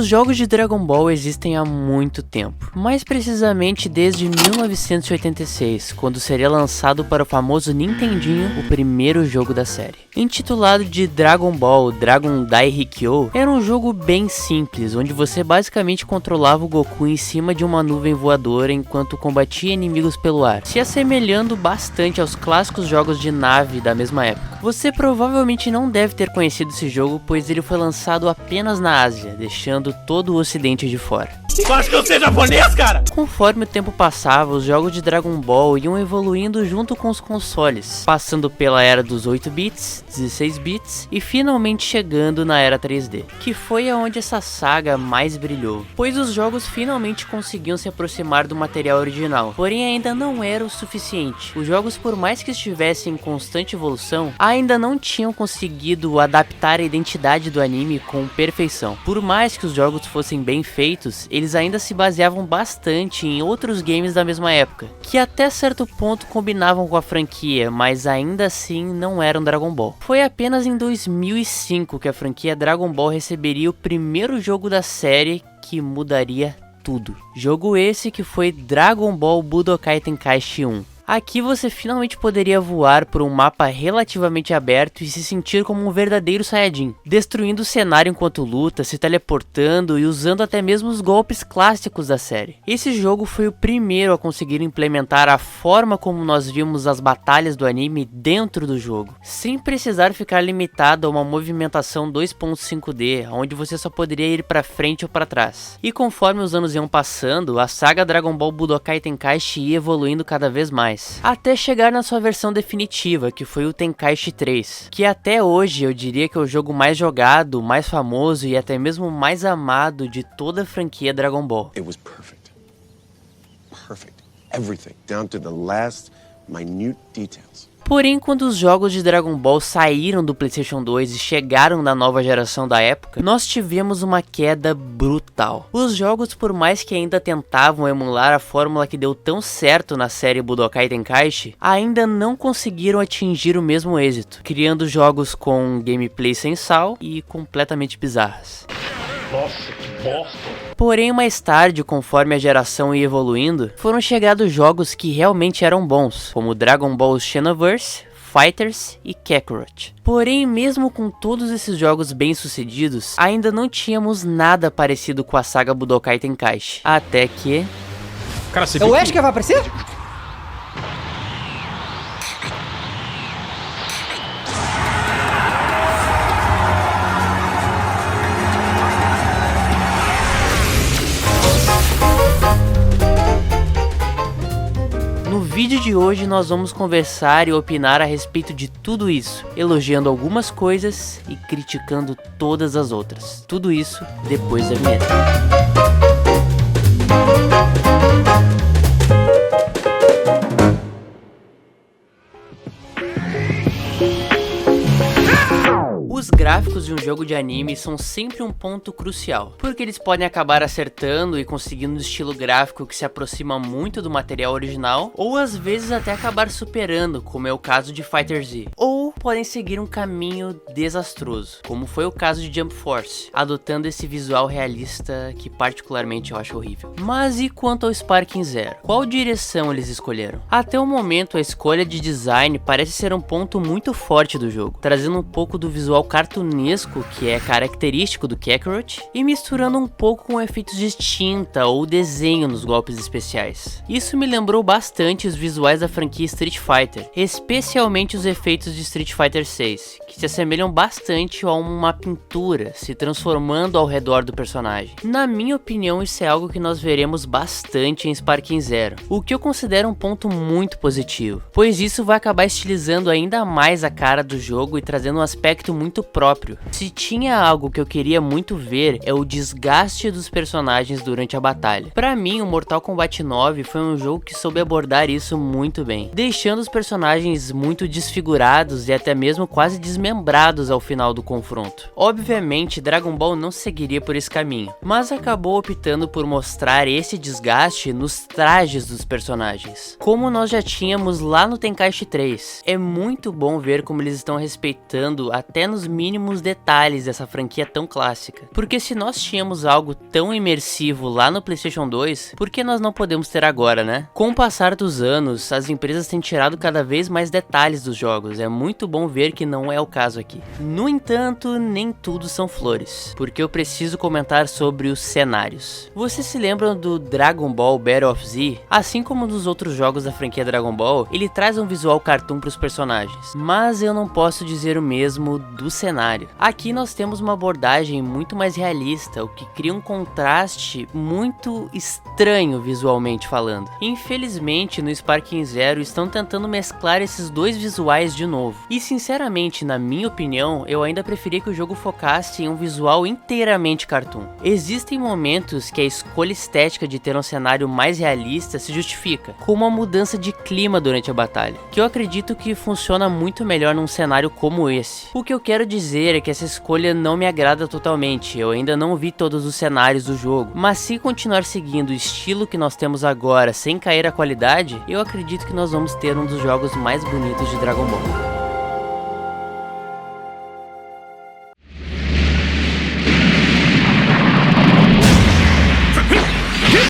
Os jogos de Dragon Ball existem há muito tempo, mais precisamente desde 1986, quando seria lançado para o famoso Nintendinho o primeiro jogo da série. Intitulado de Dragon Ball Dragon Dai Rikyo, era um jogo bem simples, onde você basicamente controlava o Goku em cima de uma nuvem voadora enquanto combatia inimigos pelo ar, se assemelhando bastante aos clássicos jogos de nave da mesma época. Você provavelmente não deve ter conhecido esse jogo, pois ele foi lançado apenas na Ásia, deixando todo o ocidente de fora. Tu acha que eu sei japonês, cara? Conforme o tempo passava, os jogos de Dragon Ball iam evoluindo junto com os consoles, passando pela era dos 8 bits, 16 bits e finalmente chegando na era 3D, que foi aonde essa saga mais brilhou, pois os jogos finalmente conseguiam se aproximar do material original, porém ainda não era o suficiente. Os jogos, por mais que estivessem em constante evolução, ainda não tinham conseguido adaptar a identidade do anime com perfeição. Por mais que os jogos fossem bem feitos, eles ainda se baseavam bastante em outros games da mesma época, que até certo ponto combinavam com a franquia, mas ainda assim não eram Dragon Ball. Foi apenas em 2005 que a franquia Dragon Ball receberia o primeiro jogo da série que mudaria tudo. Jogo esse que foi Dragon Ball Budokai Tenkaichi 1. Aqui você finalmente poderia voar por um mapa relativamente aberto e se sentir como um verdadeiro Saiyajin, destruindo o cenário enquanto luta, se teleportando e usando até mesmo os golpes clássicos da série. Esse jogo foi o primeiro a conseguir implementar a forma como nós vimos as batalhas do anime dentro do jogo, sem precisar ficar limitado a uma movimentação 2.5D, onde você só poderia ir para frente ou para trás. E conforme os anos iam passando, a saga Dragon Ball Budokai Tenkaichi ia evoluindo cada vez mais, até chegar na sua versão definitiva, que foi o Tenkaichi 3, que até hoje eu diria que é o jogo mais jogado, mais famoso e até mesmo mais amado de toda a franquia Dragon Ball. It was perfect. Perfect. Everything, down to the last minute details. Porém, quando os jogos de Dragon Ball saíram do PlayStation 2 e chegaram na nova geração da época, nós tivemos uma queda brutal. Os jogos, por mais que ainda tentavam emular a fórmula que deu tão certo na série Budokai Tenkaichi, ainda não conseguiram atingir o mesmo êxito, criando jogos com gameplay sem sal e completamente bizarras. Nossa, que bosta. Porém, mais tarde, conforme a geração ia evoluindo, foram chegados jogos que realmente eram bons, como Dragon Ball Xenoverse, Fighters e Kakarot. Porém, mesmo com todos esses jogos bem sucedidos, ainda não tínhamos nada parecido com a saga Budokai Tenkaichi. Até que... Cara, você viu O Ash que vai aparecer? No vídeo de hoje nós vamos conversar e opinar a respeito de tudo isso, elogiando algumas coisas e criticando todas as outras. Tudo isso depois da vinheta. Os gráficos de um jogo de anime são sempre um ponto crucial, porque eles podem acabar acertando e conseguindo um estilo gráfico que se aproxima muito do material original, ou às vezes até acabar superando, como é o caso de Fighter Z, ou podem seguir um caminho desastroso, como foi o caso de Jump Force, adotando esse visual realista que particularmente eu acho horrível. Mas e quanto ao Sparking Zero? Qual direção eles escolheram? Até o momento a escolha de design parece ser um ponto muito forte do jogo, trazendo um pouco do visual cartunesco que é característico do Kakarot e misturando um pouco com efeitos de tinta ou desenho nos golpes especiais. Isso me lembrou bastante os visuais da franquia Street Fighter, especialmente os efeitos de Street Fighter 6, que se assemelham bastante a uma pintura se transformando ao redor do personagem. Na minha opinião, isso é algo que nós veremos bastante em Sparking Zero, o que eu considero um ponto muito positivo, pois isso vai acabar estilizando ainda mais a cara do jogo e trazendo um aspecto muito próprio. Se tinha algo que eu queria muito ver, é o desgaste dos personagens durante a batalha. Pra mim, o Mortal Kombat 9 foi um jogo que soube abordar isso muito bem, deixando os personagens muito desfigurados e até mesmo quase desmembrados ao final do confronto. Obviamente, Dragon Ball não seguiria por esse caminho, mas acabou optando por mostrar esse desgaste nos trajes dos personagens, como nós já tínhamos lá no Tenkaichi 3. É muito bom ver como eles estão respeitando até nos mínimos mínimos detalhes dessa franquia tão clássica. Porque se nós tínhamos algo tão imersivo lá no PlayStation 2, por que nós não podemos ter agora, né? Com o passar dos anos, as empresas têm tirado cada vez mais detalhes dos jogos, é muito bom ver que não é o caso aqui. No entanto, nem tudo são flores, porque eu preciso comentar sobre os cenários. Vocês se lembram do Dragon Ball Battle of Z? Assim como nos outros jogos da franquia Dragon Ball, ele traz um visual cartoon para os personagens, mas eu não posso dizer o mesmo do cenário. Aqui nós temos uma abordagem muito mais realista, o que cria um contraste muito estranho visualmente falando. Infelizmente, no Sparking Zero estão tentando mesclar esses dois visuais de novo. E sinceramente, na minha opinião, eu ainda preferia que o jogo focasse em um visual inteiramente cartoon. Existem momentos que a escolha estética de ter um cenário mais realista se justifica, como a mudança de clima durante a batalha, que eu acredito que funciona muito melhor num cenário como esse. O que eu quero dizer é que essa escolha não me agrada totalmente, eu ainda não vi todos os cenários do jogo, mas se continuar seguindo o estilo que nós temos agora sem cair a qualidade, eu acredito que nós vamos ter um dos jogos mais bonitos de Dragon Ball.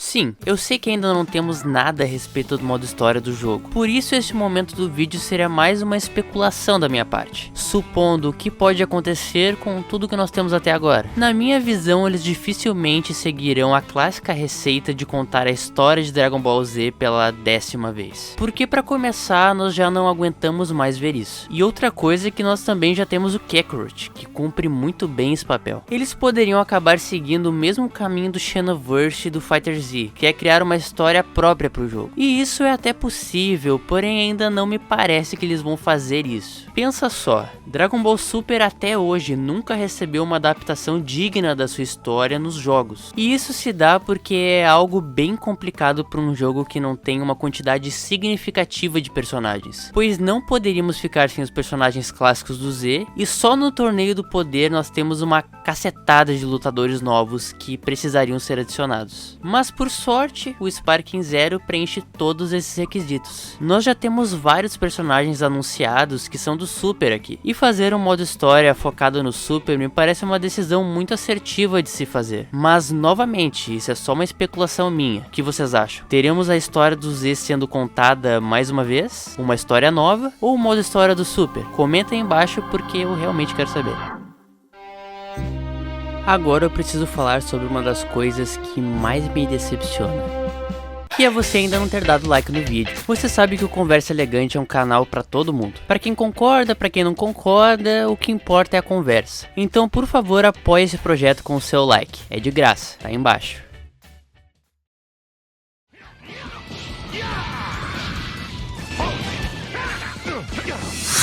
Sim, eu sei que ainda não temos nada a respeito do modo história do jogo, por isso este momento do vídeo seria mais uma especulação da minha parte, supondo o que pode acontecer com tudo que nós temos até agora. Na minha visão, eles dificilmente seguirão a clássica receita de contar a história de Dragon Ball Z pela 10ª vez, porque para começar, nós já não aguentamos mais ver isso. E outra coisa é que nós também já temos o Kakarot, que cumpre muito bem esse papel. Eles poderiam acabar seguindo o mesmo caminho do Xenoverse e do Fighter Z, que é criar uma história própria para o jogo. E isso é até possível, porém ainda não me parece que eles vão fazer isso. Pensa só, Dragon Ball Super até hoje nunca recebeu uma adaptação digna da sua história nos jogos. E isso se dá porque é algo bem complicado para um jogo que não tem uma quantidade significativa de personagens, pois não poderíamos ficar sem os personagens clássicos do Z, e só no Torneio do Poder nós temos uma cacetada de lutadores novos que precisariam ser adicionados. Mas por sorte, o Sparking Zero preenche todos esses requisitos. Nós já temos vários personagens anunciados que são do Super aqui, e fazer um modo história focado no Super me parece uma decisão muito assertiva de se fazer. Mas novamente, isso é só uma especulação minha. O que vocês acham? Teremos a história do Z sendo contada mais uma vez? Uma história nova? Ou o modo história do Super? Comenta aí embaixo porque eu realmente quero saber. Agora eu preciso falar sobre uma das coisas que mais me decepciona, que é você ainda não ter dado like no vídeo. Você sabe que o Conversa Elegante é um canal pra todo mundo. Pra quem concorda, pra quem não concorda, o que importa é a conversa. Então, por favor, apoie esse projeto com o seu like. É de graça, tá aí embaixo.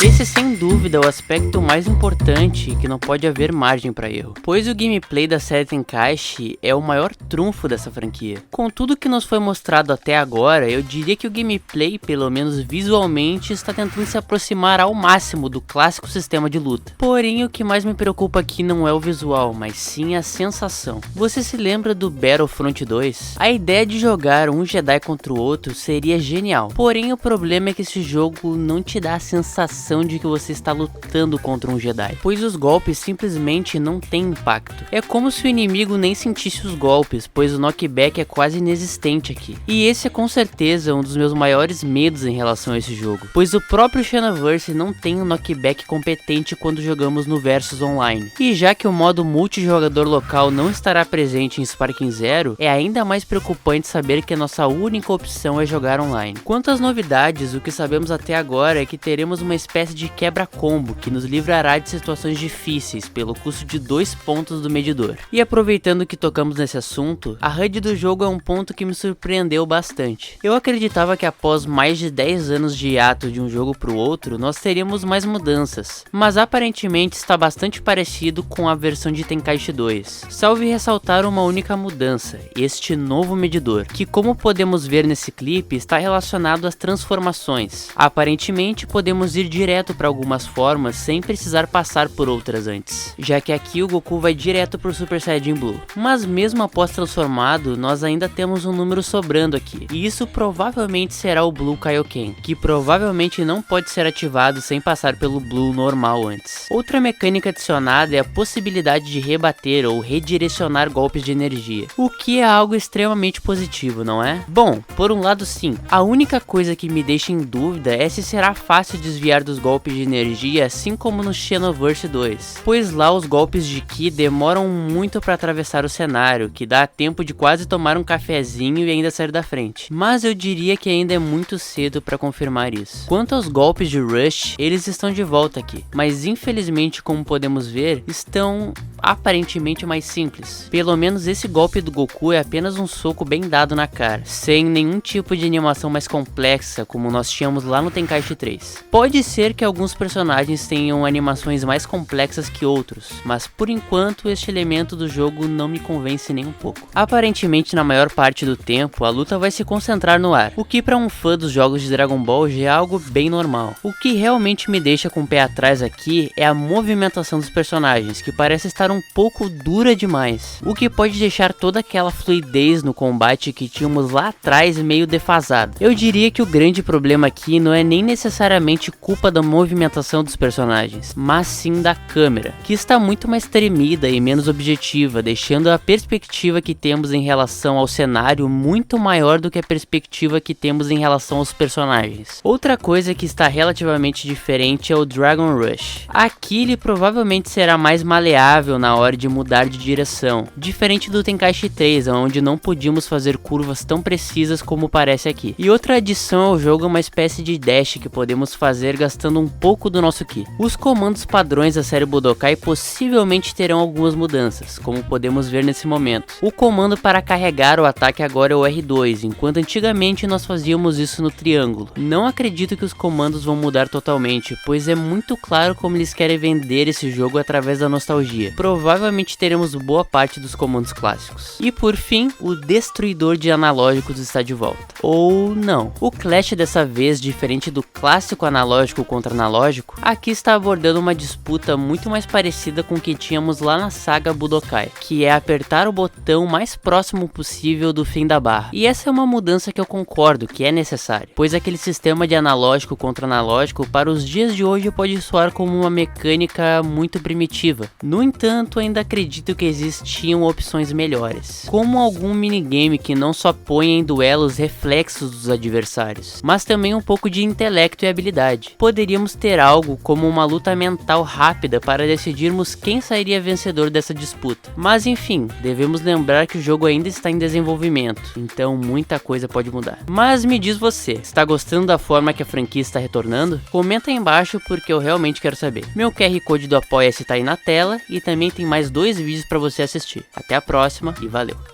Esse sem dúvida é o aspecto mais importante, que não pode haver margem para erro, pois o gameplay da série Tenkaichi é o maior trunfo dessa franquia. Com tudo que nos foi mostrado até agora, eu diria que o gameplay, pelo menos visualmente, está tentando se aproximar ao máximo do clássico sistema de luta. Porém, o que mais me preocupa aqui não é o visual, mas sim a sensação. Você se lembra do Battlefront 2? A ideia de jogar um Jedi contra o outro seria genial, porém o problema é que esse jogo não te dá a sensação de que você está lutando contra um Jedi, pois os golpes simplesmente não têm impacto. É como se o inimigo nem sentisse os golpes, pois o knockback é quase inexistente aqui. E esse é com certeza um dos meus maiores medos em relação a esse jogo, pois o próprio Xenoverse não tem um knockback competente quando jogamos no Versus Online. E já que o modo multijogador local não estará presente em Sparking Zero, é ainda mais preocupante saber que a nossa única opção é jogar online. Quanto às novidades, o que sabemos até agora é que teremos uma espécie de quebra-combo que nos livrará de situações difíceis pelo custo de 2 pontos do medidor. E aproveitando que tocamos nesse assunto, a HUD do jogo é um ponto que me surpreendeu bastante. Eu acreditava que após mais de 10 anos de hiato de um jogo para o outro, nós teríamos mais mudanças, mas aparentemente está bastante parecido com a versão de Tenkaichi 2. Salve ressaltar uma única mudança, este novo medidor, que como podemos ver nesse clipe, está relacionado às transformações. Aparentemente podemos ir direto direto para algumas formas sem precisar passar por outras antes, já que aqui o Goku vai direto pro Super Saiyajin Blue. Mas mesmo após transformado, nós ainda temos um número sobrando aqui, e isso provavelmente será o Blue Kaioken, que provavelmente não pode ser ativado sem passar pelo Blue normal antes. Outra mecânica adicionada é a possibilidade de rebater ou redirecionar golpes de energia, o que é algo extremamente positivo, não é? Bom, por um lado sim, a única coisa que me deixa em dúvida é se será fácil desviar dos golpes de energia assim como no Xenoverse 2, pois lá os golpes de Ki demoram muito para atravessar o cenário, que dá tempo de quase tomar um cafezinho e ainda sair da frente, mas eu diria que ainda é muito cedo para confirmar isso. Quanto aos golpes de Rush, eles estão de volta aqui, mas infelizmente, como podemos ver, estão aparentemente mais simples. Pelo menos esse golpe do Goku é apenas um soco bem dado na cara, sem nenhum tipo de animação mais complexa como nós tínhamos lá no Tenkaichi 3. Pode ser que alguns personagens tenham animações mais complexas que outros, mas por enquanto este elemento do jogo não me convence nem um pouco. Aparentemente, na maior parte do tempo, a luta vai se concentrar no ar, o que para um fã dos jogos de Dragon Ball já é algo bem normal. O que realmente me deixa com o pé atrás aqui é a movimentação dos personagens, que parece estar um pouco dura demais, o que pode deixar toda aquela fluidez no combate que tínhamos lá atrás meio defasada. Eu diria que o grande problema aqui não é nem necessariamente culpa da movimentação dos personagens, mas sim da câmera, que está muito mais tremida e menos objetiva, deixando a perspectiva que temos em relação ao cenário muito maior do que a perspectiva que temos em relação aos personagens. Outra coisa que está relativamente diferente é o Dragon Rush. Aqui ele provavelmente será mais maleável na hora de mudar de direção, diferente do Tenkaichi 3, onde não podíamos fazer curvas tão precisas como parece aqui. E outra adição ao jogo é uma espécie de dash que podemos fazer gastando um pouco do nosso Ki. Os comandos padrões da série Budokai possivelmente terão algumas mudanças, como podemos ver nesse momento. O comando para carregar o ataque agora é o R2, enquanto antigamente nós fazíamos isso no triângulo. Não acredito que os comandos vão mudar totalmente, pois é muito claro como eles querem vender esse jogo através da nostalgia. Provavelmente teremos boa parte dos comandos clássicos. E por fim, o destruidor de analógicos está de volta. Ou não. O Clash dessa vez, diferente do clássico analógico contra analógico, aqui está abordando uma disputa muito mais parecida com o que tínhamos lá na saga Budokai, que é apertar o botão mais próximo possível do fim da barra. E essa é uma mudança que eu concordo que é necessária, pois aquele sistema de analógico contra analógico para os dias de hoje pode soar como uma mecânica muito primitiva. No entanto, ainda acredito que existiam opções melhores, como algum minigame que não só põe em duelos reflexos dos adversários, mas também um pouco de intelecto e habilidade. Poderíamos ter algo como uma luta mental rápida para decidirmos quem sairia vencedor dessa disputa. Mas enfim, devemos lembrar que o jogo ainda está em desenvolvimento, então muita coisa pode mudar. Mas me diz você, está gostando da forma que a franquia está retornando? Comenta aí embaixo porque eu realmente quero saber. Meu QR Code do Apoia-se está aí na tela e também tem mais 2 vídeos para você assistir. Até a próxima e valeu!